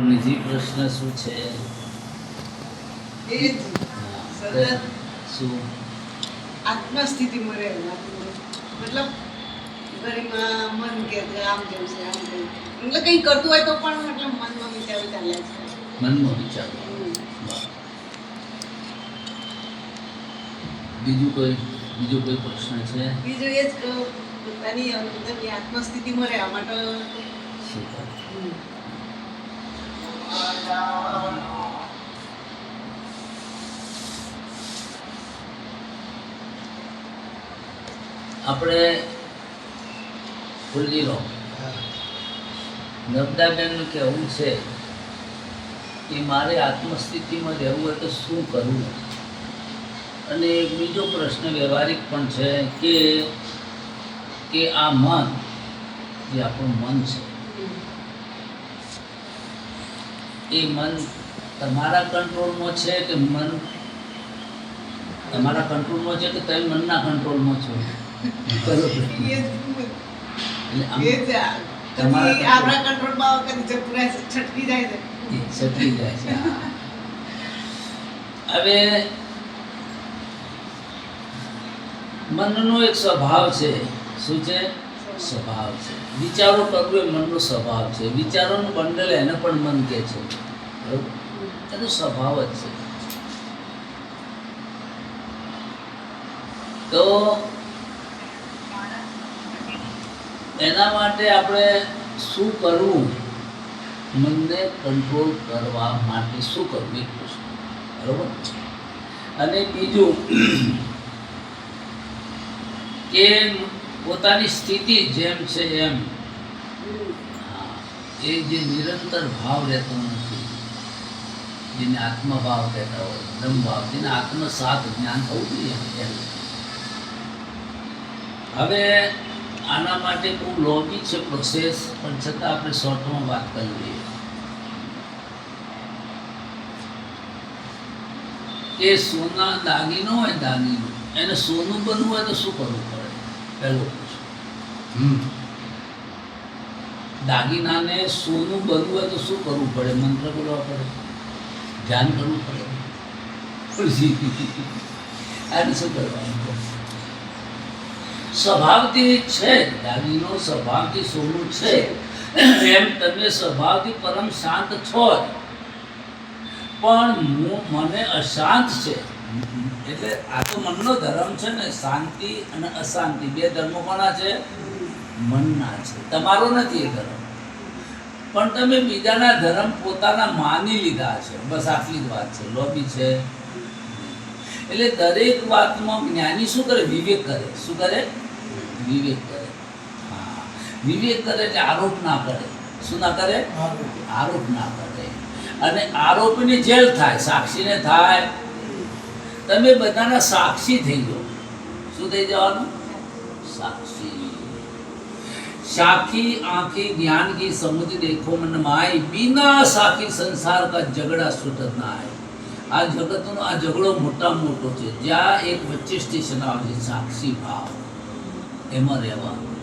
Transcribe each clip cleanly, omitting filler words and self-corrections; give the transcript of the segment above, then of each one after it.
બીજી પ્રશ્ન શું છે? એ સતત શું આત્મસ્થિતિમાં રહેવું, મતલબ ઘરમાં મન કે આમ જેવું છે આમ જેવું, એટલે કંઈ કરતું હોય તો પણ મતલબ મનમાં વિચારો ચાલ્યા છે. મનમાં વિચાર. બીજો કોઈ પ્રશ્ન છે? બીજું એ જ કે પોતાની અંદરની આત્મસ્થિતિમાં રહેવા માટે શું કરવું? આપણે ફૂલજીનો નર્મદાબેનનું કહેવું છે કે મારે આત્મસ્થિતિમાં રહેવું હોય તો શું કરવું. અને એક બીજો પ્રશ્ન વ્યવહારિક પણ છે કે આ મન, જે આપણું મન છે, એ મન તમારા કંટ્રોલમાં છે કે મન તમારા કંટ્રોલમાં છે કે તમે મનના કંટ્રોલમાં છો? આપણા કંટ્રોલમાં છટકી જાય છે. છટકી જાય છે. હવે મનનો એક સ્વભાવ છે. શું છે? સ્વભાવ છે. વિચારો કરવું એ મનનો સ્વભાવ છે. વિચારોનું બંડલ એને પણ મન કહે છે. બરોબર? એનો સ્વભાવ જ છે. તો એના માટે આપણે શું કરવું? મનને કંટ્રોલ કરવા માટે શું કરવું? એક પ્રશ્ન. બરોબર? અને બીજું કે પોતાની સ્થિતિ જેમ છે એમ, એ જે નિરંતર ભાવ રહેતો નથી, જેને આત્મભાવ કહેતા હોય, બ્રહ્મભાવ, જેને આત્મસાત જ્ઞાન થવું જોઈએ એમ. હવે આના માટે બહુ લોબી છે પ્રોસેસ, પણ છતાં આપણે શોર્ટમાં વાત કરી લઈએ કે સોના દાગીનો હોય, દાગીનો એને સોનું બનવું હોય તો શું કરવું પડે? પહેલો પ્રશ્ન. દાગીનાને સોનું બનવું હોય તો શું કરવું પડે? મંત્ર બોલવા પડે, ધ્યાન કરવું પડે. આને શું કરવાનું? સ્વભાવથી છે દાગીનો, સ્વભાવથી સોનું છે, એમ તમે સ્વભાવથી પરમ શાંત છો જ, પણ મને અશાંત છે. એટલે આ તો મનનો ધર્મ છે ને, શાંતિ અને અશાંતિ બે ધર્મો કોના છે? મનના છે. તમારો નથી એ ધર્મ, પણ તમે બીજાના ધર્મ પોતાના માની લીધા છે. બસ આટલી જ વાત છે. લોબી છે. એટલે દરેક વાતમાં જ્ઞાની શું કરે? વિવેક કરે. શું કરે? વિવેક કરે. હા, વિવેક કરે એટલે આરોપ ના કરે. શું ના કરે? આરોપ ના કરે. અને આરોપની જેલ થાય, સાક્ષીને થાય. તમે બધાના સાક્ષી થઈ જાઓ. શું થઈ જવાનું? સાક્ષી. साखी आंखी ज्ञान की समुद्र देखो मन माई, बिना साखी संसार का झगड़ा छूटत ना है. આ જગતનો આ ઝઘડો મોટામાં મોટો છે. જ્યાં એક વચ્ચે સ્ટેશન આવે છે, સાક્ષી ભાવ, એમાં રહેવાનું.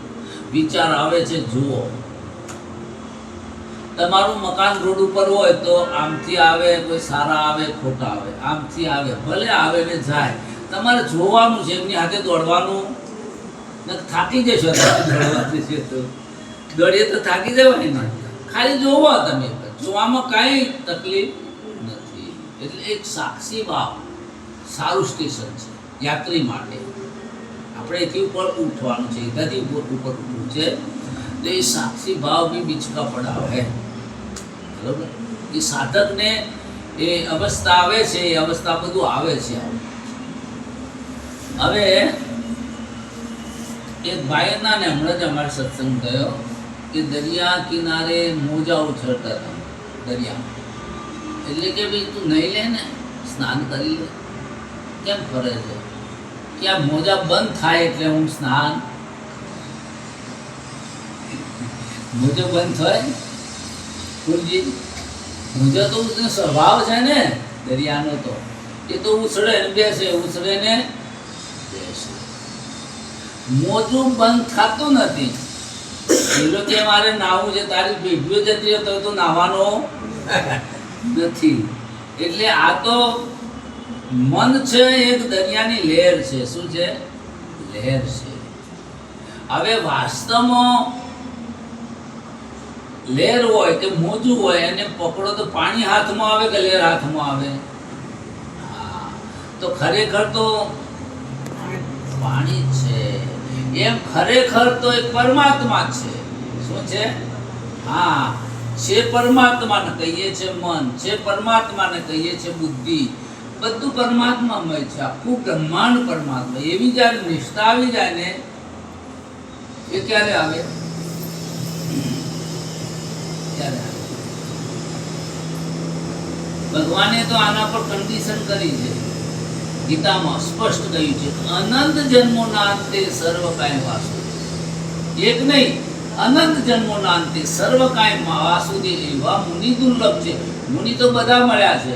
વિચાર આવે છે જુઓ. તમારું મકાન રોડ ઉપર હોય તો આમથી આવે, કોઈ સારા આવે, ખોટા આવે, આમથી આવે, ભલે આવે ને જાય, તમારે જોવાનું છે, એમની હાથે દોડવાનું. થાકી જશો દોડીએ તો થાકી જવાય ને. ખાલી જોવો, તમે જોવામાં કાંઈ તકલીફ નથી. એટલે એક સાક્ષી ભાવ સારું સ્ટેશન છે યાત્રી માટે. આપણે એથી ઉપર ઉઠવાનું છે, એનાથી ઉપર ઉઠવું છે. તો એ સાક્ષી ભાવ બી બીચકા પડાવે. બરોબર? એ સાધકને એ અવસ્થા આવે છે, એ અવસ્થા બધું આવે છે. હવે એક ભાઈના ને હમણાં જ અમારે સત્સંગ થયો કે દરિયા કિનારે મોજા ઉછળતા હતા. દરિયા એટલે કે ભાઈ તું નહીં લે ને, સ્નાન કરી લે. કેમ ફરે છે? કે આ મોજા બંધ થાય એટલે હું સ્નાન. મોજો બંધ થાય ફૂલજી, મોજો તો સ્વભાવ છે ને દરિયાનો, તો એ તો ઉછળે ને બેસે, ઉછળે ને બેસે. મોજું બંધ થતું નથી. એ લોકો મારે નાવું છે, તારી ભેગું જતી રહે તો નાવાનો નથી. એટલે આ તો મન છે એક દરિયાની લહેર છે. શું છે? લહેર છે. હવે વાસ્તવમાં લહેર હોય કે મોજું હોય એને પકડો તો પાણી હાથમાં આવે કે લહેર હાથમાં આવે? હા, તો ખરેખર તો પાણી જ છે. એમ ખરેખર તો એક પરમાત્મા છે. શું છે? હા, છે પરમાત્માને કહીએ છે મન, છે પરમાત્માને કહીએ છે બુદ્ધિ. બધું પરમાત્મામય છે. આખું બ્રહ્માંડ પરમાત્મા. એવી જ્યારે નિષ્ઠા આવી જાય ને એ ક્યારે આવે? ક્યારે આવે? ભગવાને તો આના પર કન્ડિશન કરી છે. ગીતામાં સ્પષ્ટ કહ્યું છે અનંત જન્મોના અંતે સર્વ કાય વાસુ. એક નહીં, અનંત જન્મોના અંતે સર્વ કાય વાસુદેવ એવા મુનિ દુર્લભ છે. મુનિ તો બધા મળ્યા છે.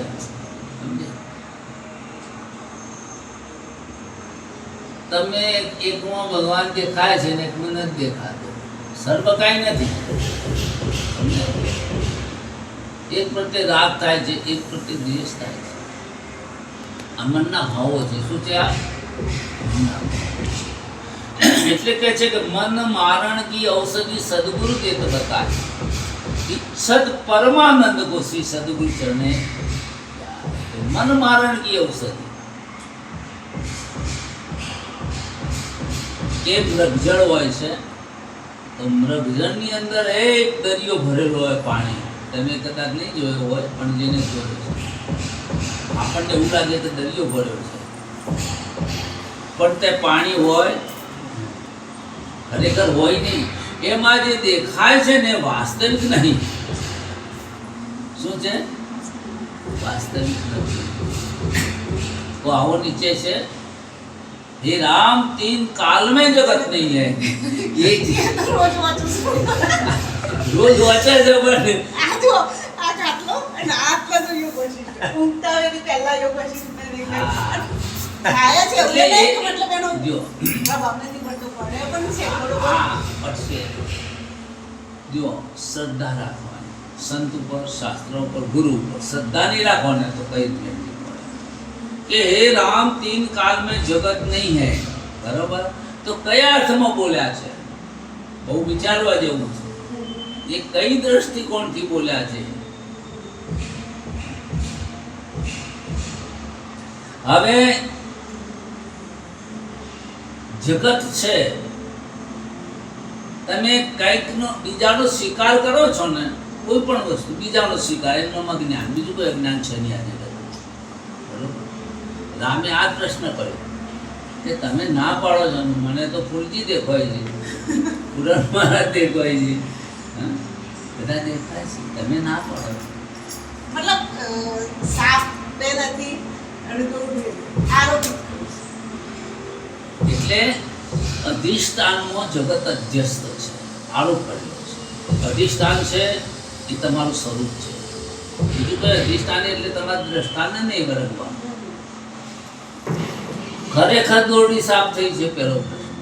તમે એકમાં ભગવાન દેખાય છે ને એકમાં નથી દેખાતો. સર્વ કાંઈ નથી. એક પ્રત્યે રાગ થાય છે, એક પ્રત્યે દ્વેષ થાય છે. આ મનના ભાવો છે. શું છે આ? એટલે કહે છે કે મન મારણ કી ઔષધિ સદગુરુ દેત બતાય ઈચ્છત પરમાનંદ કો શ્રી સદગુરુ ચરણે. મન મારણ કી ઔષધિ એક મૃગજળ હોય છે, તો મૃગજળની અંદર એક દરિયો ભરેલો હોય પાણી. તમે કદાચ નહીં જોયો હોય, પણ જેને જોયો છે આપણને એવું લાગે કે દરિયો ભર્યો છે, પણ તે પાણી હોય ખરેખર હોય નહીં. એમાં જે દેખાય છે ને વાસ્તવિક નહીં. શું છે? વાસ્તવિક નથી. તો આવો નીચે છે हे राम 3 काल में जगत नहीं है. ये રોજ વાંચું છું. રોજ વાંચે છે પણ આ જો આ આટલો અને આટલો તો યોગ વશિષ્ઠ. ઊંઘતા હોય કે પહેલા યોગ વશિષ્ઠ નહીં થાય છે. એટલે નહીં કે મતલબ એનો જો આ બાપને થી બધું પડે પણ છે બરોબર. હા પડશે. જો શ્રદ્ધા રાખવાની સંત ઉપર, શાસ્ત્રો ઉપર, ગુરુ ઉપર. શ્રદ્ધા નહીં રાખવાની તો કઈ જ નહીં કે હે રામ 3 काल में जगत नहीं है. बराबर? तो કયા અર્થમાં બોલ્યા છે? બહુ વિચારવા જેવું છે. એ કઈ દ્રષ્ટિકોણથી બોલ્યા છે? હવે જગત છે, તમે કંઈકનો બીજાનો સ્વીકાર કરો છો ને, કોઈ પણ વસ્તુ બીજાનો સ્વીકાર, એમનામાં જ્ઞાન, બીજું કોઈ જ્ઞાન છે નહીં આજે. રામે આ પ્રશ્ન કર્યો કે તમે ના પાડો છો, મને તો ફૂલજી દેખાય છે, પુરાણ મહારાજ દેખાય છે, બધા દેખાય છે, તમે ના પાડો. મતલબ સાફ બે નથી અને તો આરોપિત એટલે અધિષ્ઠાનમાં જગત અધ્યસ્ત છે, આરોપ કરેલો છે. અધિષ્ઠાન છે એ તમારું સ્વરૂપ છે. બીજું કોઈ અધિષ્ઠાન એટલે તમારા દ્રષ્ટાને નહીં વરગવાનું. ખરેખર દોરડી સાફ થઈ છે. પહેલો પ્રશ્ન,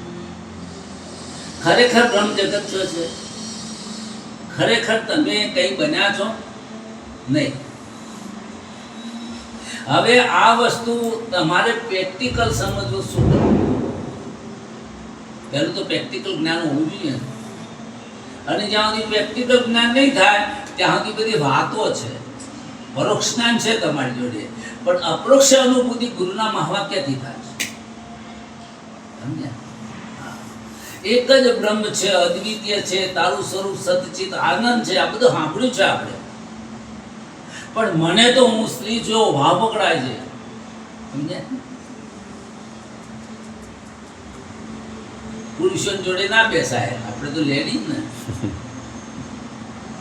ખરેખર બ્રહ્મ જગત શું છે? ખરેખર તમે કંઈ બન્યા છો નહીં. હવે આ વસ્તુ તમારે પ્રેક્ટિકલ સમજવું. શું કરવું? પહેલું તો પ્રેક્ટિકલ જ્ઞાન હોવું જોઈએ. અને જ્યાં સુધી પ્રેક્ટિકલ જ્ઞાન નહીં થાય ત્યાં સુધી બધી વાતો છે. પરોક્ષ જ્ઞાન છે તમારી જોડે, પણ અપરોક્ષ અનુભૂતિ ગુરુના મહાવાક્યથી થાય છે. એક જ બ્રહ્મ છે, અદ્વિતીય છે, તારું સ્વરૂપ સતચિત આનંદ છે. આ બધું સાંભળ્યું છે આપણે, પણ મને તો હું સ્ત્રી જો ભાવ પકડાય છે. સમજ્યા? પુરુષો જોડે ના બેસાય, આપણે તો લેડીઝ ને.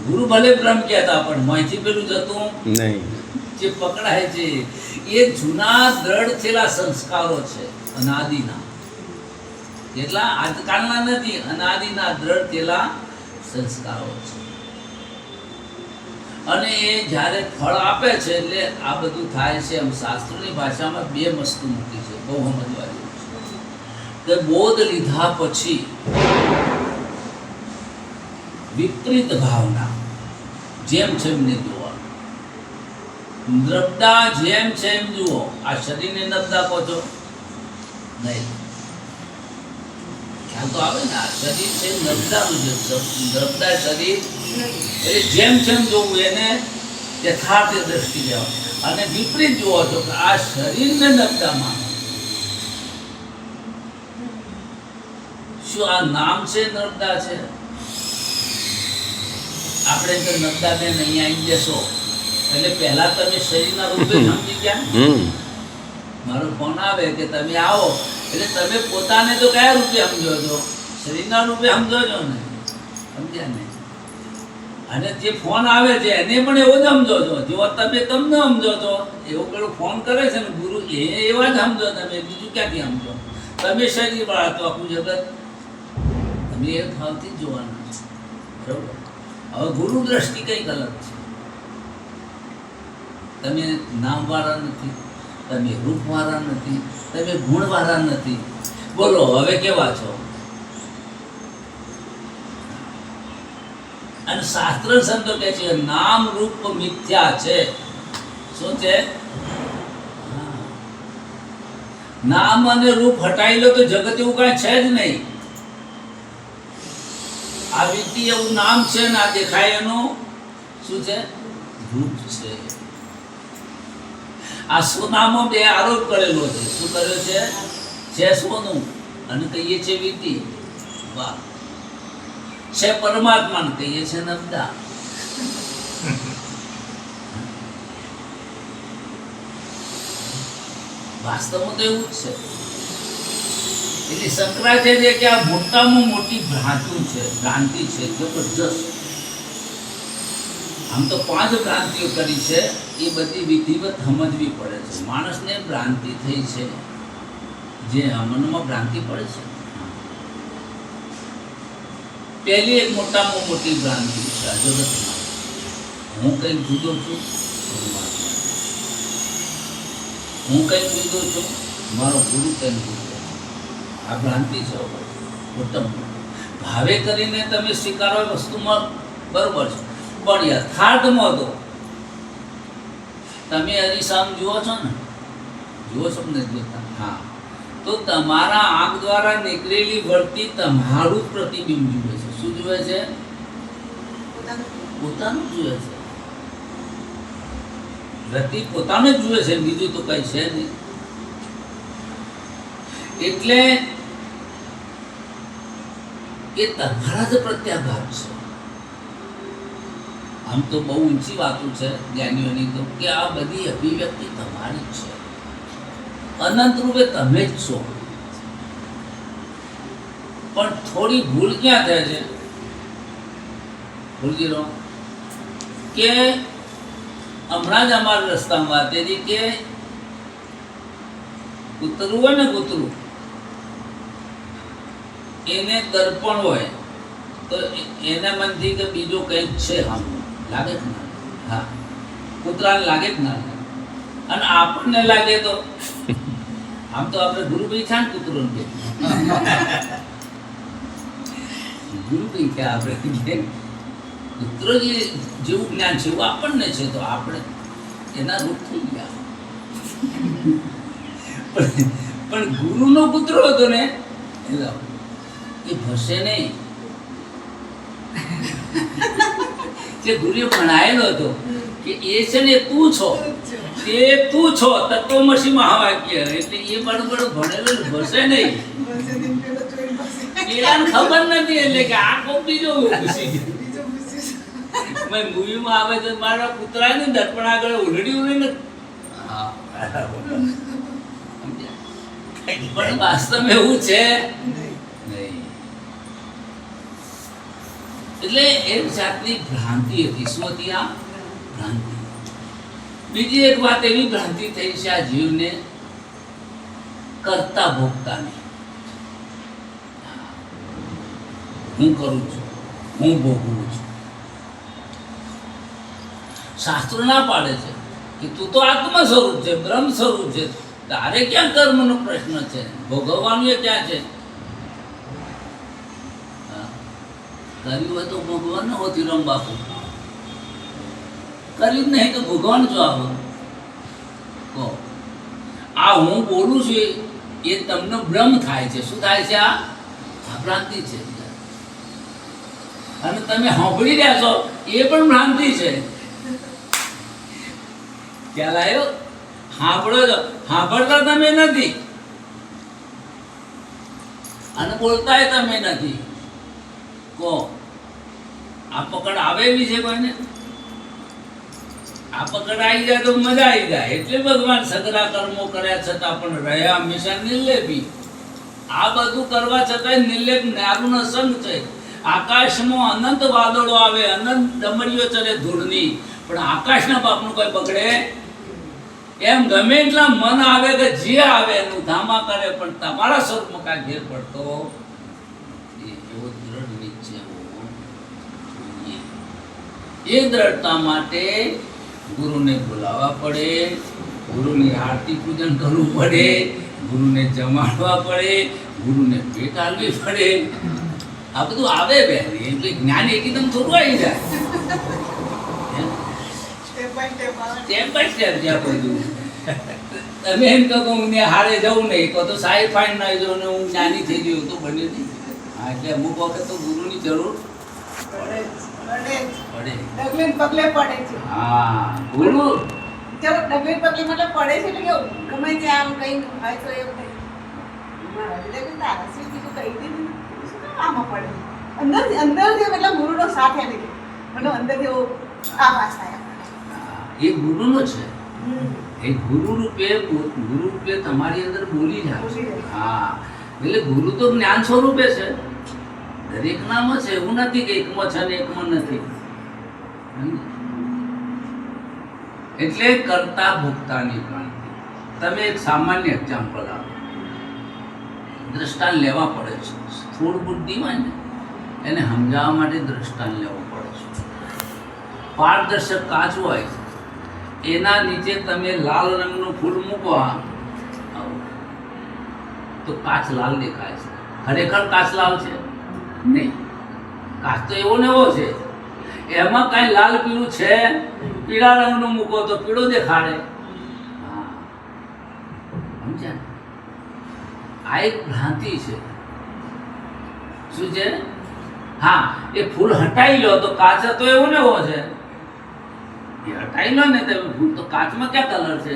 ગુરુ ભલે બ્રહ્મ કહેતા, પણ માહિતી પેલું જતું નહીં. જે પકડાય છે એ જૂના દ્રઢ થયેલા સંસ્કારો છે, અનાદિના. કેટલા આજકાલના નથી, અનાદિના દ્રઢ થયેલા સંસ્કારો છે. અને એ જ્યારે ફળ આપે છે એટલે આ બધું થાય છે. એમ શાસ્ત્રોની ભાષામાં બે વસ્તુ મૂકી છે, બહુ સમજવા જેવું છે. કે બોધ લીધા પછી વિપરીત ભાવના જેમ છે એમને જોવાનું. નર્મદા જેમ છે એમ જુઓ. આ શરીરને નર્મદા કહો છો નહીં, ખ્યાલ તો આવે ને. આ શરીર છે નર્મદાનું છે, નર્મદા શરીર એટલે જેમ છે એમ જોવું, એને યથાર્થ દ્રષ્ટિ કહેવાય. અને વિપરીત જુઓ છો કે આ શરીરને નર્મદામાં, શું આ નામ છે નર્મદા છે? આપણે તો નર્મદાબેન અહીંયા આવી જશો એટલે પહેલા તમે શરીરના રૂપે સમજી ગયા. મારો ફોન આવે કે તમે આવો એટલે તમે પોતાને તો કયા રૂપે સમજો છો? શરીરના રૂપે સમજો છો ને, સમજ્યા ને? અને જે ફોન આવે છે એને પણ એવો જ સમજો છો જેવો તમે તમને સમજો છો. એવો પેલો ફોન કરે છે ને ગુરુ, એ એવા જ સમજો તમે, બીજું ક્યાંથી સમજો? તમે શરીર વાળા તો આખું જગત તમે એ ભાવથી જ જોવાના છે, બરોબર? હવે ગુરુ દ્રષ્ટિ કંઈક અલગ છે. તમે નામવાળા નથી, તમે રૂપવાળા નથી, તમે ગુણવાળા નથી. બોલો હવે કેવા છો? અને શાસ્ત્ર સંતો કહે છે નામ રૂપ મિથ્યા છે. શું છે? નામ અને રૂપ હટાવી લો તો જગત એવું કાંઈ છે જ નહીં. આ વ્યક્તિ એવું નામ છે ને આ દેખાય એનું શું છે? રૂપ છે. આ સોનામાં બે આરોપ કરેલો છે. શું કર્યો છે? છે સોનું અને કહીએ છે વિધિ. વાહ! છે પરમાત્માને કહીએ છે નર્મદા. વાસ્તવમાં તો એવું જ છે. એટલે શંકરાચાર્ય કે આ મોટામાં મોટી ભ્રાંતિ છે જબરજસ્ત. આમ તો 5 ભ્રાંતિઓ કરી છે, એ બધી વિધિવત સમજવી પડે છે. માણસને ભ્રાંતિ થઈ છે, જે મનમાં ભ્રાંતિ પડે છે. પહેલી એક મોટામાં મોટી ભ્રાંતિ છે આ જગતમાં, હું કંઈક જુદો છું, હું કંઈક જુદો છું, મારો ગુરુ કંઈક જુદો. આ ભ્રાંતિ છે મોટામાં. ભાવે કરીને તમે સ્વીકારો વસ્તુમાં બરોબર છે, પણ યથાર્થમાં તો તમે અરીસામ જુઓ છો ને, જુઓ છો ને જોતા? હા, તો તમારા આંખ દ્વારા નીકળેલી વર્તી તમારું પ્રતિબિંબ જુએ છે. શું જુએ છે? પોતાનું જુએ છે. વ્યક્તિ પોતાનું જ જુએ છે, બીજું તો કઈ છે નહીં. એટલે એ તમારા જ પ્રત્યાઘાત છે. આમ તો બહુ ઊંચી વાતો છે જ્ઞાનીઓની તો, કે આ બધી અભિવ્યક્તિ તમારી જ છે, અનંત રૂપે તમે જ છો. પણ થોડી ભૂલ ક્યાં થાય છે? ભૂલજી રહો કે હમણાં જ અમારા રસ્તામાં વાત હતી કે કૂતરું હોય ને, કૂતરું એને દર્પણ હોય તો એના મનથી કે બીજો કંઈક છે, આમ લાગે જ ના? હા, કૂતરાને લાગે જ ના. અને આપણને લાગે તો આમ તો આપણે ગુરુભાઈ છે ને કૂતરોને કે ગુરુભાઈ કે આપણે કૂતરો જેવું જ્ઞાન છે એવું આપણને છે, તો આપણે એના રૂપ થઈ ગયા. પણ ગુરુનો કૂતરો હતો ને એ ભસે નહીં. કે ગુરુએ ભણાયેલો હતો કે એ છે ને તું છો, તે તું છો, તત્વમસી મહાવાક્ય. એટલે એ બરોબર ભણેલો ભસે નહીં. પેલાને ખબર નથી, એટલે કે આ કોક બીજો ઘૂસી ગયો. મૂવીમાં આવે તો મારા કૂતરાને દર્પણ આગળ ઉલડી પણ વાસ્તવ એવું છે નહીં. એટલે એ જાતની ભ્રાંતિ હતી. શું હતી આ ભ્રાંતિ? બીજી એક વાત એવી ભ્રાંતિ થઈ છે આ જીવને કરતા ભોગતાની. હું કરું છું, હું ભોગવું છું. શાસ્ત્રો ના પાડે છે કે તું તો આત્મ સ્વરૂપ છે, બ્રહ્મ સ્વરૂપ છે, તારે ક્યાં કર્મનો પ્રશ્ન છે? ભોગવવાનું એ ક્યાં છે? કર્યું હોય તો ભોગવવાનું હોતી રામ બાપુ, કર્યું જ નહીં તો ભોગવવાનું જો આવો. કહો આ હું બોલું છું એ તમને ભ્રમ થાય છે. શું થાય છે? આ ભ્રાંતિ છે. અને તમે સાંભળી રહ્યા છો એ પણ ભ્રાંતિ છે. ખ્યાલ આવ્યો? સાંભળો છો, સાંભળતા તમે નથી અને બોલતાય તમે નથી. કહો આ પકડ આવે એવી છે કોઈને? આ પકડ આવી જાય તો મજા આવી જાય. એટલે ભગવાન સગરા કર્મો કર્યા છતાં પણ રહ્યા હંમેશા નિર્લેપી. આ બધું કરવા છતાં નિર્લેપ નારુનો સંગ છે. આકાશમાં અનંત વાદળો આવે, અનંત ડમરીઓ ચડે ધૂળની, પણ આકાશના બાપનું કોઈ બગડે એમ. ગમે એટલા મન આવે કે જે આવે એનું ધામા કરે, પણ તમારા સ્વરૂપમાં કાંઈ ઘેર પડતો એવો દ્રઢ નિશ્ચય હોવો જોઈએ. એ દ્રઢતા માટે ગુરુને બોલાવવા પડે, ગુરુની આરતી પૂજન કરવું પડે, ગુરુને જમાડવા પડે, ગુરુને ભેટ આલવી પડે. આ બધું આવે બેન, એટલે જ્ઞાન એકદમ થોડું આવી જાય. સ્ટેપ બાય સ્ટેપ આવે. સ્ટેપ બાય સ્ટેપ જ્યાં બધું. તમે એમ કહો કે હું ને હારે જવું નહીં, કહો તો સાહેબ ફાઈન ના જાઉં ને હું જ્ઞાની થઈ ગયું તો બન્યું નહીં. હા, એટલે અમુક વખત તો ગુરુની જરૂર પડે પડે. ડગલે ને પગલે પડે છે. હા, ગુરુ ચલો ડગલે ને પગલે મતલબ પડે છે એટલે કેવું ગમે ત્યાં આમ કઈ હોય તો એવું થાય. મારા એટલે કે તારા શું બીજું કહી દીધું શું કામ આમાં પડે? અંદરથી મતલબ ગુરુનો સાથ એને કે મતલબ અંદરથી એવો આભાસ થાય. એ ગુરુનો છે. એ ગુરુ રૂપે તમારી અંદર બોલી જાય. હા, એટલે ગુરુ તો જ્ઞાન સ્વરૂપે છે, દરેકનામાં છે. એવું નથી કે એકમાં છે ને એકમાં નથી. એટલે કરતા ભોગતાની ક્રાંતિ. તમે એક સામાન્ય એક્ઝામ્પલ આપો, દ્રષ્ટાંત લેવા પડે છે. સ્થૂળ બુદ્ધિ હોય ને એને સમજાવવા માટે દ્રષ્ટાંત લેવું પડે છે. પારદર્શક કાચ હોય એના નીચે તમે લાલ રંગનું ફૂલ મૂકો તો કાચ લાલ દેખાય છે. ખરેખર કાચ લાલ છે નહીં. કાચ તો એવો ને એવો છે. એમાં કાંઈ લાલ પીળું છે? પીળા રંગનું મૂકો તો પીળો દેખાડે. હા, સમજ્યા? આ એક ભ્રાંતિ છે. શું છે? હા, એ ફૂલ હટાવી લો તો કાચ તો એવો ને એવો છે. એ હટાવી લો ને તમે ફૂલ તો કાચમાં ક્યાં કલર છે?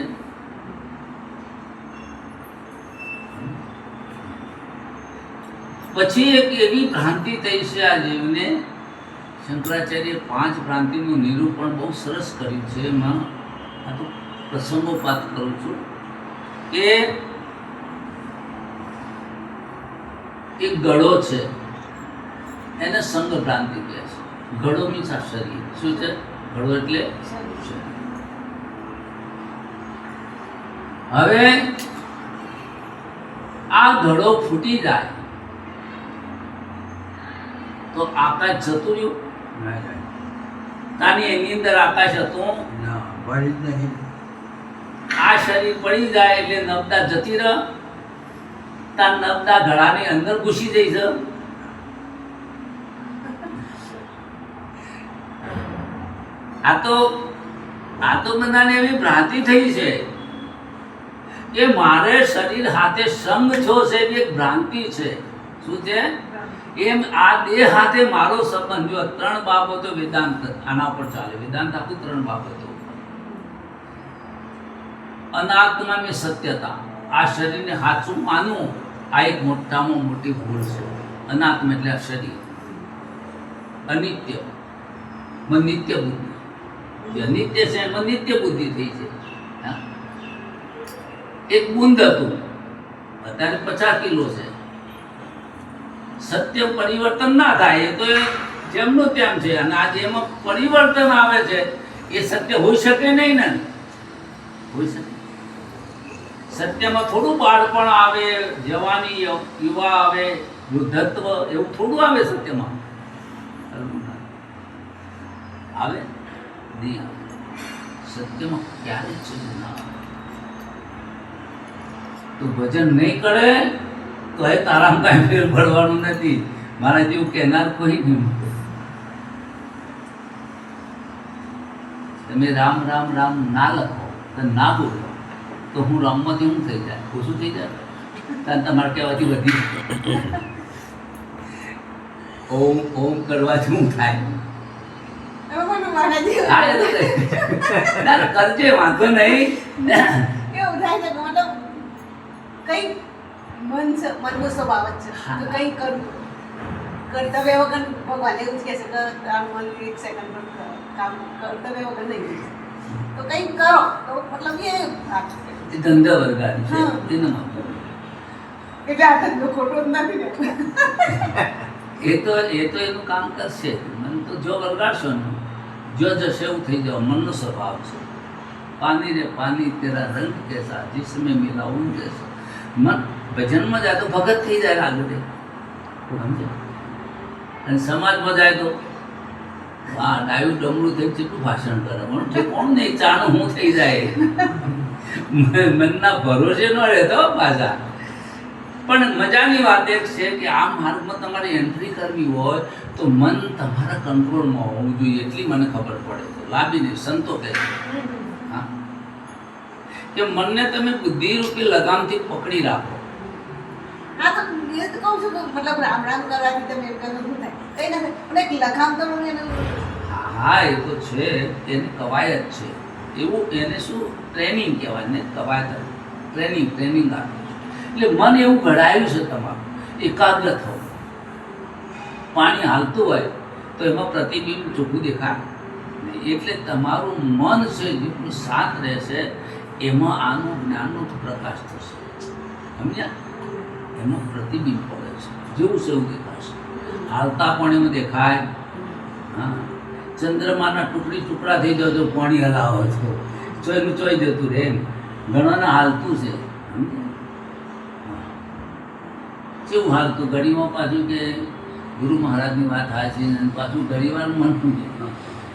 પછી એક એવી ભ્રાંતિ થઈ છે આ જીવને. શંકરાચાર્ય 5 ભ્રાંતિનું નિરૂપણ બહુ સરસ કર્યું છે. એમાં આ તો પ્રસંગોપાત કરું છું કે એક ગળો છે એને સંગ ભ્રાંતિ કહે છે. ગળો મીન્સ આ શરીર. શું છે ગળો? એટલે હવે આ ગળો ફૂટી જાય તો આકાશ જતું રહ્યું? તાની એની અંદર આકાશ હતું? આ શરીર પડી જાય એટલે નબદા જતી રહે. તાર નબદા ગળાની અંદર ઘૂસી જઈ છે. આ તો બધાને એવી ભ્રાંતિ થઈ છે કે મારે શરીર હાથે સંગ છો છે એ એક ભ્રાંતિ છે. શું છે? એમ આ દેહ હાથે મારો સંબંધ. જો 3 બાબતો વેદાંત આના ઉપર ચાલે. વેદાંત આખું 3 બાબતો. અનાત્માની સત્યતા. આ શરીરને હાથું માનવું આ એક મોટામાં મોટી ભૂલ છે. અનાત્મ એટલે આ શરીર. અનિત્ય માં નિત્ય બુદ્ધિ. નિત્ય છે એમાં નિત્ય બુદ્ધિ થઈ છે. એક બુંદ હતું, અત્યારે 50 કિલો છે. સત્ય પરિવર્તન ના થાય એ તો જેમનું તેમ છે. અને આજે એમાં પરિવર્તન આવે છે એ સત્ય હોઈ શકે નહીં ને. હોઈ શકે? સત્યમાં થોડું બાળપણ આવે, જવાની યુવા આવે, વૃદ્ધત્વ એવું થોડું આવે સત્યમાં. આવે નહીં આવે. સત્યમાં ક્યારે જ ના આવે. તું ભજન નહીં કરે તો એ તારામાં કાંઈ ફેર પડવાનું નથી. મારા જેવું કહેનાર કોઈ નહીં. તમે રામ રામ રામ ના લખો તો ના બોલો તો હું રામમાંથી શું થઈ જાય, ઓછું થઈ જાય કારણ તમારે કહેવાથી વધી ઓમ ઓમ કરવાથી શું થાય? હવે મને મહારાજે હા, એ તો ના, કરજે, વાંધો નહીં. કેવું થાય છે કે મતલબ કંઈ મનનો સ્વભાવ જ છે હા. તો કંઈ કરવું કર્તવ્ય વગર ભગવાન એવું જ કહે છે કે આ મન એક સેકન્ડ પણ કામ કર્તવ્ય વગર નહીં રહે. તો કંઈક કરો તો મતલબ એ સાચું છે. એ ધંધા વર્ગાની છે, હા. એનો મતલબ. એટલે આ ધંધો ખોટો જ નથી ને. એ તો એનું કામ કરશે. મન તો જો વળગાડશો ને, જો જશે એવું થઈ જાવ. મનનો સ્વભાવ છે. પાણી રે પાણી તેરા રંગ કેસા જિસમે મિલાવું જૈસા. મન ભજનમાં જાય તો ભગત થઈ જાય આગળ, સમજે? અને સમાજમાં જાય તો આ ડાયું ડમરું થઈ કેટલું ભાષણ કરે, પણ તે કોણ નહીં ચાણું હું થઈ જાય. મનના ભરોસે ન રહેતો પાછા. પણ મજાની વાત એક છે કે આ માર્ગમાં તમારે એન્ટ્રી કરવી હોય તો મન તમારા કંટ્રોલમાં હોવું જોઈએ, એટલી મને ખબર પડે છે. લાભીને સંતો કહે છે હા કે મનને તમે બુદ્ધિરૂપી લગામથી પકડી રાખો. હા તો એ તો કહું છું કે મતલબ રામ રામ કરવાથી તમે એમ કહો શું થાય? કંઈ ના થાય. પણ એક લખામ તો મને એને હા, એ તો છે, એને કવાયત છે એવું. એને શું ટ્રેનિંગ કહેવાય ને, કવાયત ટ્રેનિંગ આપે છે. એટલે મન એવું ઘડાયું છે તમારું, એકાગ્ર થવું. પાણી હાલતું હોય તો એમાં પ્રતિબિંબ ચોખ્ખું દેખાય નહીં. એટલે તમારું મન છે જેટલું શાંત રહેશે એમાં આનું જ્ઞાનનો પ્રકાશ થશે, સમજ્યા? એમાં પ્રતિબિંબ પડે છે, જેવું છે એવું દેખાશે. હાલતા પાણીમાં દેખાય. હા, ચંદ્રમાના ટુકડા થઈ જાવ તો પાણી હલાવો છો, ચોયનું ચોઈ જતું રહે. ઘણાના હાલતું છે, કેવું હાલતું. ઘડીમાં પાછું કે ગુરુ મહારાજની વાત થાય છે, અને પાછું ઘડીવાર મન શું છે,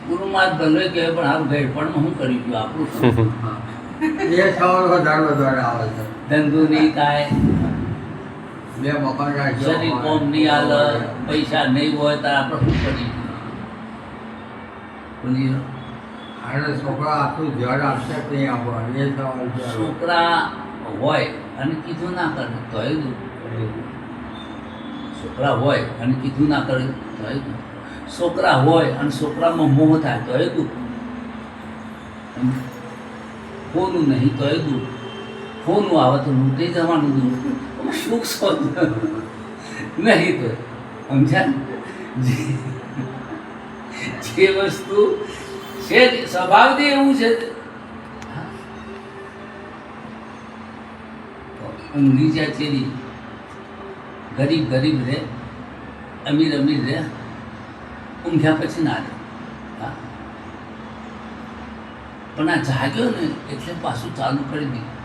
ગુરુ મહારાજ ભલે કહે પણ હારું ગઈ પણ હું કરી ગયું આપણું એ સવાલ વધારે વધારે આવે છે. ધંધો નહીં થાય, બે મકાન રાખ્યો શરીર કોમ નહીં હાલે, પૈસા નહીં હોય તો આપણે શું કરી બોલીએ? અને છોકરા આખું જળ આપશે કે નહીં આપવા, એ સવાલ છે. છોકરા હોય અને કીધું ના કરે તો એ દુઃખ. છોકરા હોય અને કીધું ના કરે તો એ દુઃખ. છોકરા હોય અને છોકરામાં મોહ થાય તો એ દુઃખ. ફોનું નહીં તો એ દુઃખ. ફોનું આવે તો લૂંટી જવાનું દુઃખ. સુખ શોધ નહીં તો સમજ્યા? જે વસ્તુ છે સ્વભાવથી એવું છે. ઊંઘી જાય ચેરી, ગરીબ રહે, અમીર રહે, ઊંઘ્યા પછી ના રહે. હા, પણ આ જાગ્યો ને એટલે પાછું ચાલુ કરી દીધું,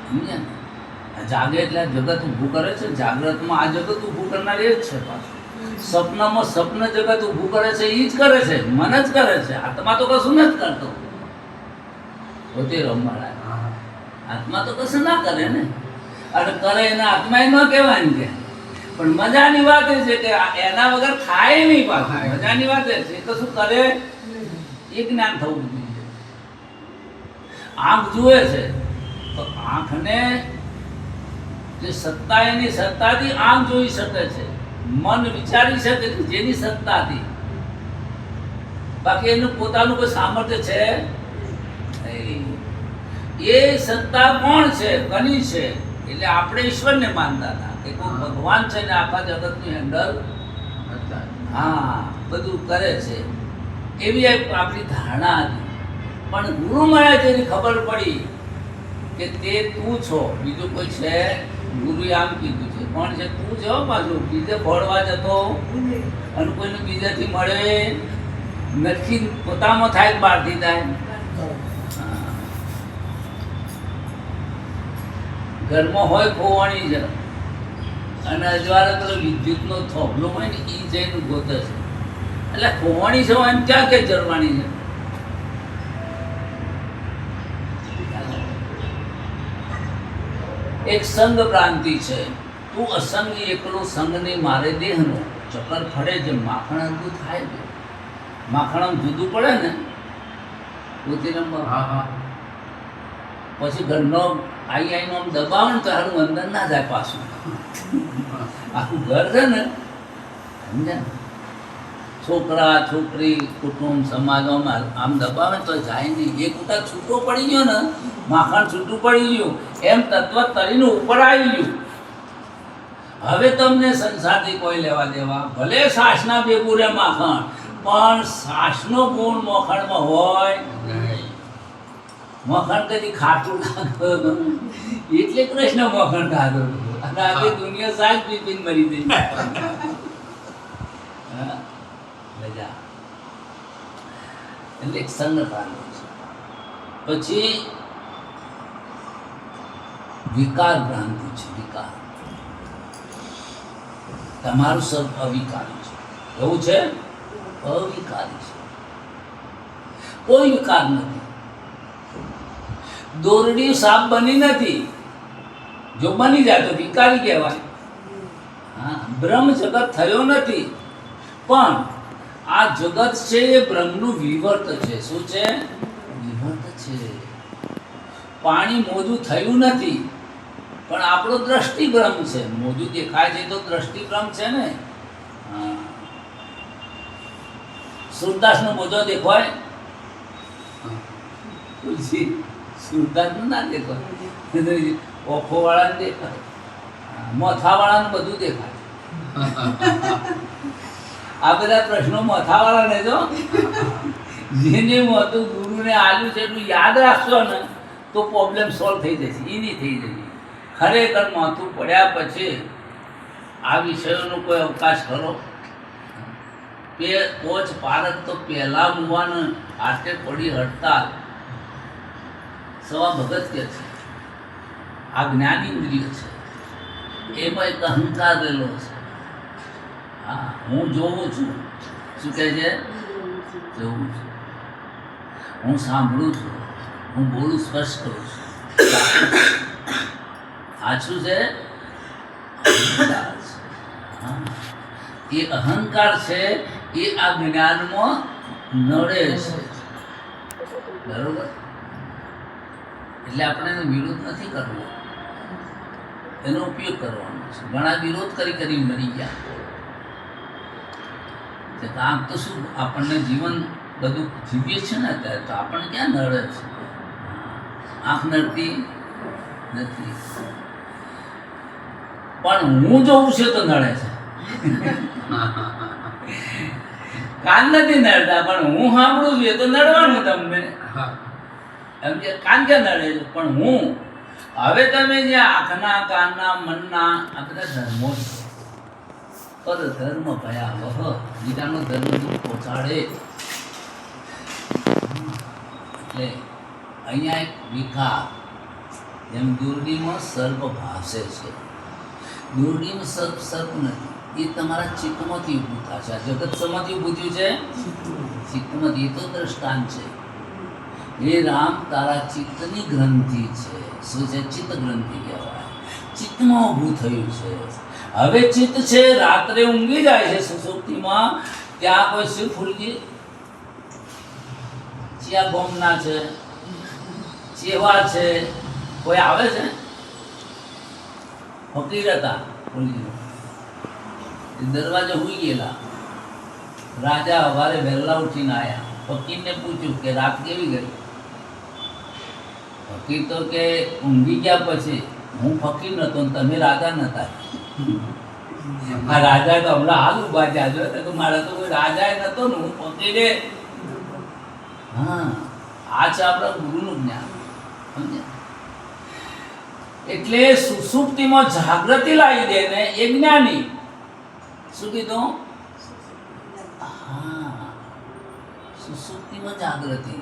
સમજ્યા ને? આ જાગે એટલે આ જગત ઊભું કરે છે. જાગ્રતમાં આ જગત ઊભું કરનાર એ જ છે. પાછું સપનામાં સપન જગત ઊભું કરે છે, એ જ કરે છે, મન જ કરે છે. આત્મા તો કશું નથી કરતો. પોતે રમવાળા હા. આત્મા તો કશું ના કરે ને. અને કરે એને આત્મા એ ન કહેવાય ને કે. પણ મજાની વાત એ છે કે એના વગર થાય નહીં પાછું. મજાની વાત એ છે કશું કરે એ જ્ઞાન થવું જોઈએ. આંખ જુએ છે તો આંખને જે સત્તા એની સત્તાથી આંખ જોઈ શકે છે. મન વિચારી શકે છે જેની સત્તાથી. બાકી એનું પોતાનું કોઈ સામર્થ્ય છે નહીં. એ સત્તા કોણ છે? કની છે? એટલે આપણે ઈશ્વરને માનતા હતા કે કોઈ ભગવાન છે ને આખા જગતનું હેન્ડલ હા બધું કરે છે, એવી એક આપણી ધારણા હતી. પણ ગુરુ મળ્યા તેની ખબર પડી કે તે તું છો, બીજું કોઈ છે. ગુરુએ આમ કીધું છે, કોણ છે? તું છે. પાછું બીજે ભળવા જતો અને કોઈને બીજાથી મળે નથી. પોતામાં થાય બહારથી થાય. ઘરમાં હોય ખોવાણી છે અને અજવાળે પેલો વિદ્યુતનો થોભલો હોય ને એ જઈને ગોતે છે. એટલે ખોવાણી છે એમ ક્યાં કે જરવાની છે? એક સંગ ભ્રાંતિ છે. તું અસંગી એકલો સંગ નહીં મારે દેહનો. ચક્કર ફરે જે માખણ અડધું થાય છે. માખણ આમ જુદું પડે ને પોતી નંબર હા હા પછી ઘરનો આઈનો આમ દબાવે ને તો સારું અંદર ના જાય પાછું. આખું ઘર છે ને સમજે ને, છોકરા છોકરી કુટુંબ સમાજમાં આમ દબાવે તો જાય નહીં. એક ઉતા છૂટો પડી ગયો ને, માખણ છૂટું પડી ગયું એમ તત્વ તરીને ઉપર આવી ગયું. હવે તમને સંસારથી કોઈ લેવા દેવા, ભલે સાસના ભેગું રે માખણ, પણ સાસનો ગુણ મોખણમાં હોય નહીં. મખણ કદી ખાટું લાગતો એટલે કૃષ્ણ મખણ ખાતો અને આજે દુનિયા શાક પીપીને મરી ગઈ. મજા એટલે એક સંગ કાઢો છે. પછી વિકાર ભ્રાંતિ છે. વિકાર તમારું સર્વ અવિકારી છે. એવું છે, અવિકારી છે, કોઈ વિકાર નથી. દોરડી સાપ બની નથી, જો બની જાય તો વિકારી કહેવાય. હા, બ્રહ્મ જગત થયો નથી, પણ આ જગત છે એ બ્રહ્મનું વિવર્ત છે. શું છે? વિવર્ત છે. પાણી મોજું થયું નથી, પણ આપણો દ્રષ્ટિ બ્રહ્મ છે. મોજું દેખાય છે તો દ્રષ્ટિ બ્રહ્મ છે ને. હા, સુરદાસનો મોજો દેખાય? સુરદાસનું ના દેખાય, ઓખો વાળાને દેખાય, મોથા વાળાને બધું દેખાય. આ બધા પ્રશ્નો મોથા વાળાને જો જેને મોતું ગુરુને આલ્યું છે એટલું યાદ રાખશો ને તો પ્રોબ્લેમ સોલ્વ થઈ જશે. એની થઈ જશે. ખરેખર માથું પડ્યા પછી આ વિષયોનો કોઈ અવકાશ કરો. પોચ પારક તો પહેલા મુવાને હાથે પડી હડતાલ. સવા ભગત કે છે આ જ્ઞાન ઇન્દ્રિય છે, એમાં એક અહંકાર રહેલો છે. હા, હું જોઉં છું. શું કહે છે? જોઉં છું, હું સાંભળું છું, હું બોલું સ્પર્શ કરું છું. આ શું છે? અહંકાર છે. હા, એ અહંકાર છે એ આ જ્ઞાનમાં નડે છે. બરોબર? એટલે આપણે એનો વિરોધ નથી કરવો, એનો ઉપયોગ કરવાનો છે. ઘણા વિરોધ કરી કરી મરી ગયા. આમ તો શું આપણને જીવન બધું જીવીએ છે ને અત્યારે, તો આપણને ક્યાં નડે છે? આંખ નડતી નથી, પણ હું જોઉં છે તો નડે છે. કાન નથી નડતા, પણ હું સાંભળું છું એ તો નડવાનું તમને. એમ કે કાન ક્યાં નડે છે? પણ હું. હવે તમે જે આંખના, કાનના, મનના આ બધા ધર્મો છે. પર ધર્મ ભયાવહ, ગીતાનો ધર્મ દુઃખ પહોંચાડે. એટલે અહીંયા એક વિકાર, જેમ દૂરડીમાં સર્પ ભાસે છે. દૂરડીમાં સર્પ નથી, એ તમારા ચિત્તમાંથી ઊભું થશે. આ જગત શેમાંથી ઊભું થયું છે? ચિત્તમાંથી. એ તો દ્રષ્ટાંત છે. હે રામ, તારા ચિત્તની ગ્રંથિ છે. શું છે? ચિત્ત ગ્રંથિ કહેવાય. ચિત્તમાં ઊભું થયું છે. હવે ચિત્ત છે રાત્રે ઊંઘી જાય છે સુષુપ્તિમાં, ત્યાં કોઈ શિવ ફૂલજી ચિયા ગોમના છે, ચેવા છે, કોઈ આવે છે? ફકીર હતા ફૂલજી, દરવાજે હુઈ ગયેલા. રાજા સવારે વહેલા ઉઠીને આવ્યા. ફકીરને પૂછ્યું કે રાત કેવી ગઈ? ફકીર તો કે ઊંઘી ગયા પછી હું ફકીર નતો ને તમે રાજા નતા. આ રાજા તો હમણાં હાલ ઉભા થયા છો, મારે તો કોઈ રાજા નતો ને હું ફકીરે. હા, આ છે આપણા ગુરુનું જ્ઞાન. સમજ્યા? એટલે સુષુપ્તિમાં જાગૃતિ લાવી દે ને એ જ્ઞાની. શું કીધું? હા, સુષુપ્તિમાં જાગૃતિ,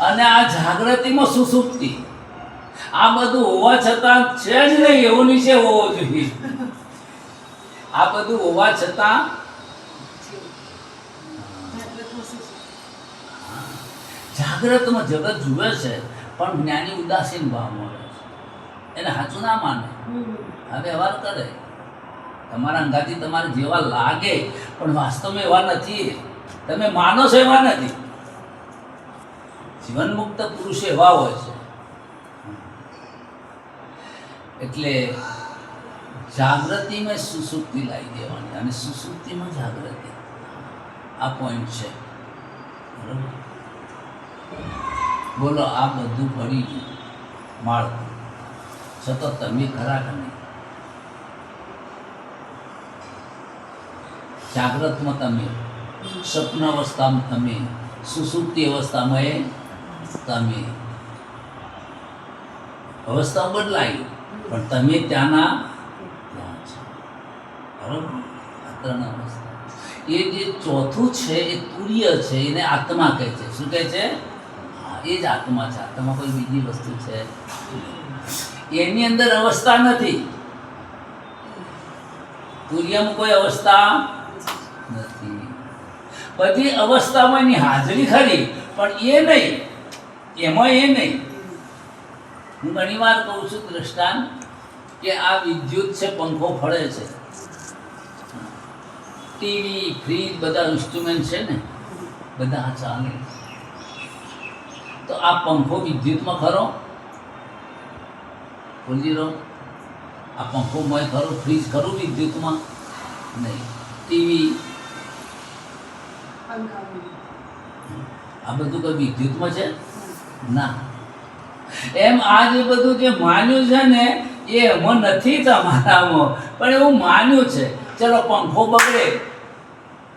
અને આ જાગૃતિમાં સુષુપ્તિ. આ બધું હોવા છતાં છે જ નહીં એવું નીચે હોવો જોઈએ. આ બધું હોવા છતાં જાગ્રતમાં જગત જુએ છે, પણ જ્ઞાની ઉદાસીન ભાવમાં રહે છે. એને સાચું ના માને, આ વ્યવહાર કરે. તમારા અંગાથી તમારે જેવા લાગે, પણ વાસ્તવમાં એવા નથી. તમે માનો છો એવા નથી. જીવન મુક્ત પુરુષ એવા હોય છે એટલે જાગૃતિમાં સુસુપ્તિ લાવી દેવાની અને સુસુપ્તિમાં જાગૃતિ, આ પોઈન્ટ છે. બરાબર? બોલો, આ બધું પડી ગયું માળખું, છતાં તમે ખરા કે નહીં? જાગ્રતમાં તમે, સ્વપ્ન અવસ્થામાં તમે, સુસુપ્તિ અવસ્થામાં એ તમે. અવસ્થા બદલાઈ પણ તમે ત્યાંના ત્યાં છો. બરાબર? આ ત્રણ અવસ્થા. એ જે ચોથું છે એ તુર્ય છે, એને આત્મા કહે છે. શું કહે છે? હા, એ જ આત્મા છે. આત્મા કોઈ બીજી વસ્તુ છે, એની અંદર અવસ્થા નથી. તુર્યમાં કોઈ અવસ્થા નથી. બધી અવસ્થામાં એની હાજરી ખરી, પણ એ નહીં, એમાં એ નહીં. હું ઘણી વાર કહું છું દ્રષ્ટાંત કે આ વિદ્યુત છે, પંખો ફરે છે, ટીવી, ફ્રીજ, બધા ઇન્સ્ટ્રુમેન્ટ છે ને, બધા ચાલે. તો આ પંખો વિદ્યુતમાં ખરો? બોલી રહો, આ પંખો મોય ખરો? ફ્રીજ ખરું વિદ્યુતમાં? નહીં. ટીવી, આ બધું કોઈ વિદ્યુતમાં છે? ના. એમ આ જે બધું જે માન્યું છે ને એ એમાં નથી તમારામાં, પણ એવું માન્યું છે. ચલો પંખો બગડે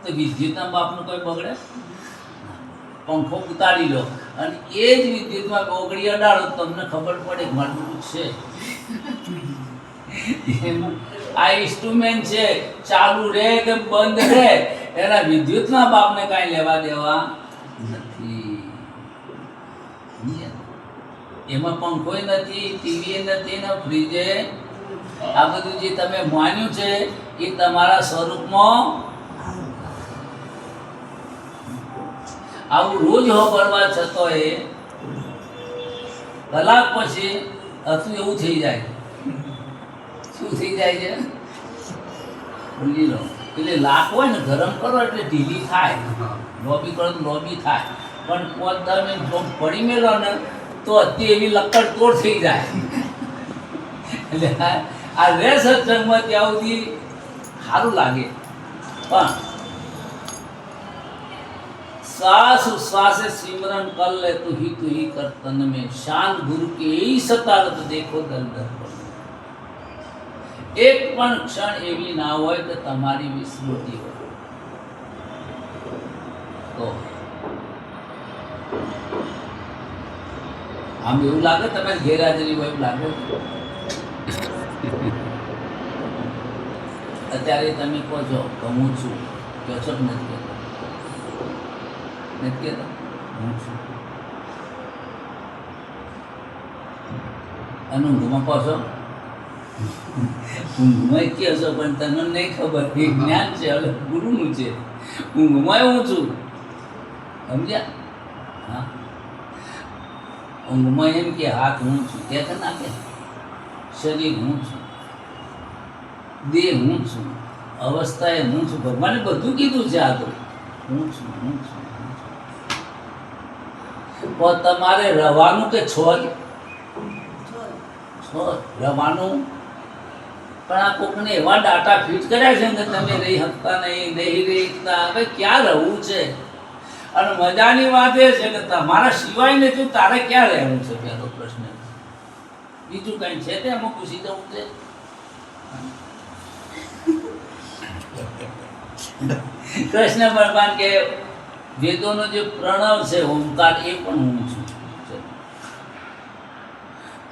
તો વિદ્યુતના બાપનું કોઈ બગડે? પંખો ઉતારી લો અને એ જ વિદ્યુતમાં ઓગળી અડાડો, તમને ખબર પડે મારું છે. આ ઇન્સ્ટ્રુમેન્ટ છે, ચાલુ રહે કે બંધ રહે, એના વિદ્યુતના બાપને કાંઈ લેવા દેવા નથી. એમાં પંખોય નથી, ટીવી નથી ને ફ્રીજે. આ બધું જે તમે માન્યું છે એ તમારા સ્વરૂપમાં આવું રોજ હોબળવા છતાંય કલાક પછી હતું એવું થઈ જાય. શું થઈ જાય છે? ભૂલી લો. એટલે લાખ હોય ને, ગરમ કરો એટલે ઢીલી થાય, લોબી કરો તો લોબી થાય, પણ 5-10 મિનિટ પડી મેળો ને તો અતિ એવી લક્કડ તોડ થઈ જાય. એટલે આ રે સત્સંગમાં ત્યાં સુધી સારું લાગે, પણ श्वास उश्वास सिमरन कर ले तू ही कर तन में शान गुरु के यही सतारत देखो दल दल पर. એક પણ ક્ષણ એવી ના હોય કે તમારી વિસ્મૃતિ હોય. તો આમ એવું લાગે તમારી ગેરહાજરી હોય એવું લાગે. અત્યારે તમે કહો છો કે હું છું, કહો છો કે નથી કહેતો? નથી કહેતા હું છું. અને ઊંઘમાં કહો છો? ઊંઘમાં કહો છો પણ તમને નહીં ખબર, એ જ્ઞાન છે, હવે ગુરુનું છે. ઊંઘમાં હું છું, સમજ્યા? હા, ઊંઘમાં એમ કે હાથ હું છું, કે ના કે શરીર હું છું, દેહ હું છું, અવસ્થા એ હું છું. ભગવાને બધું કીધું છે. આ તો હું છું, હું છું. પણ તમારે રવાનું કે છોડ રવાનું, પણ આ કોકને એવા ડાટા ફિટ કર્યા છે કે તમે રહી શકતા નહીં, નહીં રહી શકતા. હવે ક્યાં રહેવું છે? અને મજાની વાત એ છે કે તમારા સિવાય નથી, તારે ક્યાં રહેવું છે? પહેલો પ્રશ્ન. બીજું કંઈ છે તે એમાં પૂછી જવું છે? કૃષ્ણ ભગવાન કે વેદોનો જે પ્રણવ છે ઓમકાર, એ પણ હું છું.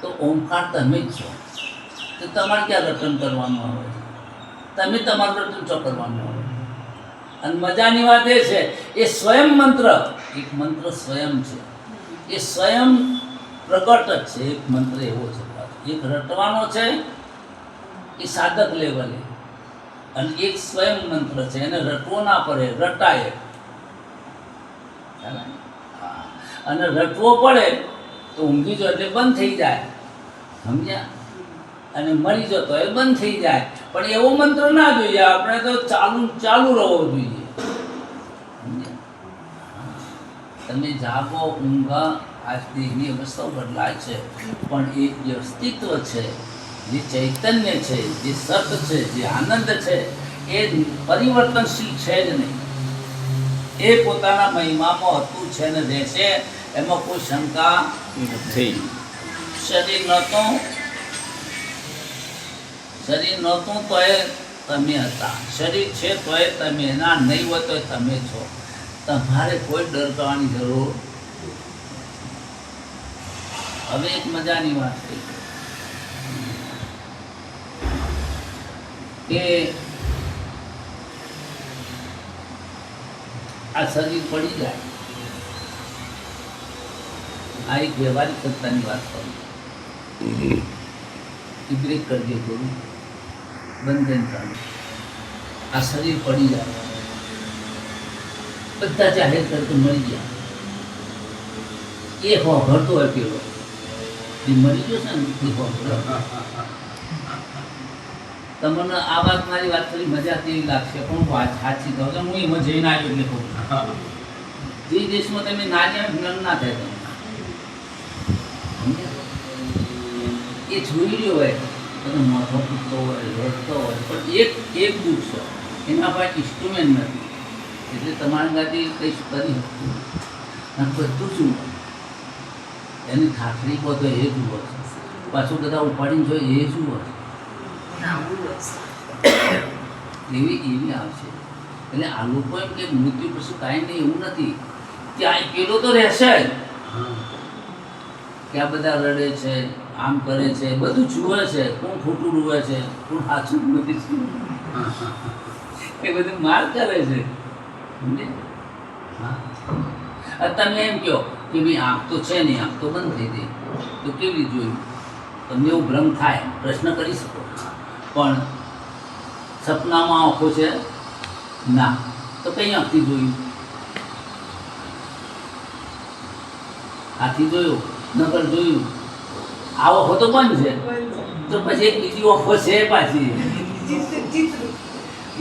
તો ઓમકાર તમે જ છો, તો તમારે ક્યાં રટન કરવાનું આવે? તમે તમારું રટન ચો કરવાનું આવે? અને મજાની વાત એ છે, એ સ્વયં મંત્ર, એક મંત્ર સ્વયં છે, એ સ્વયં પ્રગટ જ છે. એક મંત્ર એવો છે, એક રટવાનો છે એ સાધક લેવલે, અને એક સ્વયં મંત્ર છે, એને રટવો ના પડે, રટાય. અને રટવો પડે તો ઊંઘી જો એટલે બંધ થઈ જાય, સમજ્યા? અને મરી જો તો એ બંધ થઈ જાય. પણ એવો મંત્ર ના જોઈએ, આપણે તો ચાલુ રહેવો જોઈએ, સમજ્યા? તમે જાગો, ઊંઘા, આ દેહની અવસ્થાઓ બદલાય છે, પણ એ જે અસ્તિત્વ છે જે ચૈતન્ય છે, જે સત છે, જે આનંદ છે, એ પરિવર્તનશીલ છે જ નહીં. એ પોતાના મહિમામાં હતું છે ને રહેશે, એમાં કોઈ શંકા નથી. શરીર નહોતું તોય તમે હતા, શરીર છે તોય તમે, ના નહીં હોય તોય તમે છો. તમારે કોઈ ડર કરવાની જરૂર. હવે એક મજાની વાત થઈ કે આ શરીર પડી જાય. આ એક વ્યવહારિક સત્તાની વાત કરું. બ્રેક કરજે ગુરુ, બંધન ચાલુ. આ શરીર પડી જાય, બધા જાહેર કરતો મળી ગયા. એ હોભરતો હોય પેલો જે મરી ગયો છે ને એ હોભરો. તમને આ વાત મારી વાત કરી મજા કેવી લાગશે, પણ વાત સાચી કહું છું. હું એમાં જઈને આવ્યો એટલે કહું જે દેશમાં તમે ના જાય જ્ઞાન ના થાય તમે એ જોઈ રહ્યો હોય તો માથો ફૂટતો હોય, રડતો હોય, પણ એક દુઃખ છે, એના પાસે ઇન્સ્ટ્રુમેન્ટ નથી એટલે તમારા ગાડી કંઈ કરી શકતું અને બધું શું એની ખાખરી બધો એ જુઓ છે, પાછું બધા ઉપાડીને જોઈએ એ જુઓ છે. એવી આવશે. એટલે આ લોકો એમ કે મૃત્યુ પછી કાંઈ નહીં એવું નથી. ત્યાં પેલો તો રહેશે જ કે આ બધા રડે છે, આમ કરે છે, બધું જુએ છે, કોણ ખોટું રૂવે છે, કોણ સાચું નથી, એ બધું માર કરે છે. સમજે? હા, તમે એમ કહો કે ભાઈ આંખ તો છે નહીં, આંખ તો બંધ થઈ ગઈ, તો કેવી રીતે જોયું? તમને એવું ભ્રમ થાય, પ્રશ્ન કરી શકો. પણ સપનામાં આંખો છે ના, તો કઈ આંખથી જોયું? આથી જોયું, નકર જોયું. આવો હો તો બંધ છે, તો પછી એક બીજી ઓફો છે પાછી.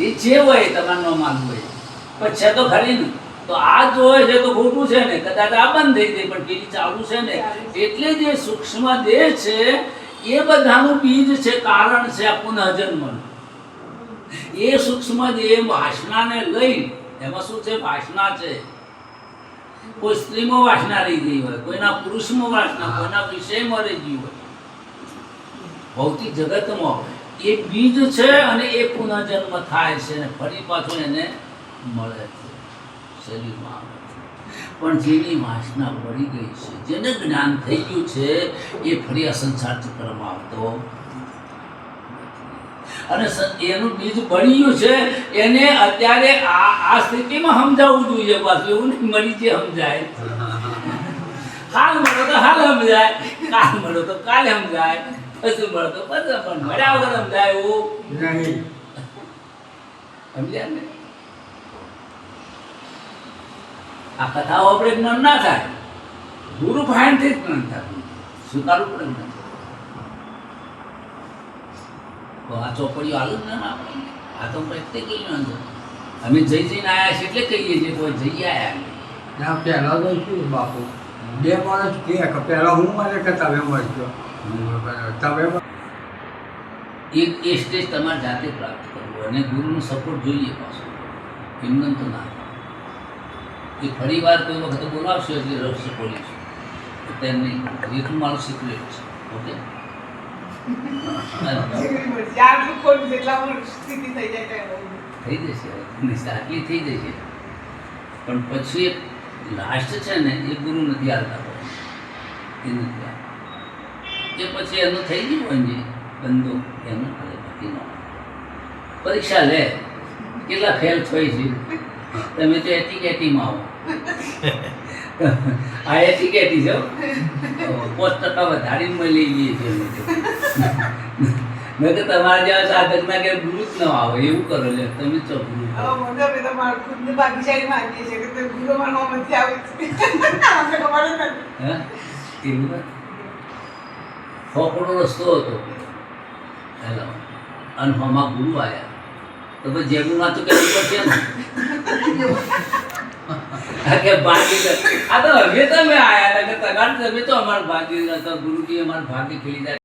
એ જે હોય તમારે ન માનવું હોય પણ છે તો ખરી ને. તો આ જોવે છે તો ખોટું છે ને, કદાચ આ બંધ થઈ ગઈ પણ પેલી ચાલુ છે ને. એટલે જે સૂક્ષ્મ દેહ છે એ બધાનું બીજ છે, કારણ છે આ પુનઃજન્મનું. એ સૂક્ષ્મ દેહ વાસનાને લઈ, એમાં શું છે? વાસના છે. કોઈ સ્ત્રીમાં વાસના રહી ગઈ હોય, કોઈના પુરુષમાં વાસના, કોઈના વિષયમાં રહી ગઈ હોય, ભૌતિક જગતમાં એ બીજ છે અને એ પુનઃજન્મ થાય છે અને ફરી પાછું એને મળે છે, શરીરમાં આવે છે. પણ જેની વાસના પડી ગઈ છે, જેને જ્ઞાન થઈ ગયું છે, એ ફરી આ સંસાર ચક્રમાં આવતો અને એનું બીજ પડી ગયું છે. એને અત્યારે આ સ્થિતિમાં સમજાવવું જોઈએ. પાછું એવું નહીં મળી જે સમજાય. હાલ મળો તો હાલ સમજાય, કાલ મળો તો કાલે સમજાય, પછી મળો તો પછી, પણ મળ્યા વગર સમજાય એવું નહીં. સમજ્યા ને? આ કથાઓ આપણે જ્ઞાન ના થાય, ગુરુ ભાઈથી જ જ્ઞાન થાય, સ્વીકારવું પડે જ્ઞાન. તો આ ચોપડીઓ આલું જ ના આપણે, આ તો પ્રેક્ટિકલ જ્ઞાન છે. અમે જઈને આવ્યા છે એટલે કહીએ છીએ, તો જઈ આવ્યા. ના પહેલાં તો શું બાપુ, 2 માણસ કહે કે પહેલાં હું મારે કે તમે મળજો, તમે એ સ્ટેજ તમારે જાતે પ્રાપ્ત કરવું અને ગુરુનો સપોર્ટ જોઈએ પાછો. એમને તો ના. એ ફરી વાર કોઈ વખત બોલાવશે એટલે રહસ્ય બોલીશું. તેમ નહીં, એટલું મારું સિક્રેટ છે. ઓકે? થઈ જશે, આટલી થઈ જશે. પણ પછી એક લાસ્ટ છે ને, એ ગુરુ નથી આવતા હોય, એ નથી આવતા. એ પછી એનું થઈ ગયું હોય ને બંધો, એનું કરે બાકીનો. પરીક્ષા લે કેટલા ફેલ થઈ છે. તમે તો એટીકેટીમાં આવો. આ એટીકેટી છે, 5% વધારીને લઈ લઈએ છીએ અમે તો. મેં તો તમારા જેવા સાધકના કે ગુરુ જ ન આવે એવું કરો. લે તમે ચો ગુરુ ફોકડો રસ્તો હતો હેલો, અને હમા ગુરુ આવ્યા તો પછી જેનું ના તો કે પડશે ને. કે ભાગી આ તો હવે તમે આવ્યા, તમે તો અમારા ભાગી ગુરુજી અમારા ભાગ્ય ખીલી જાય.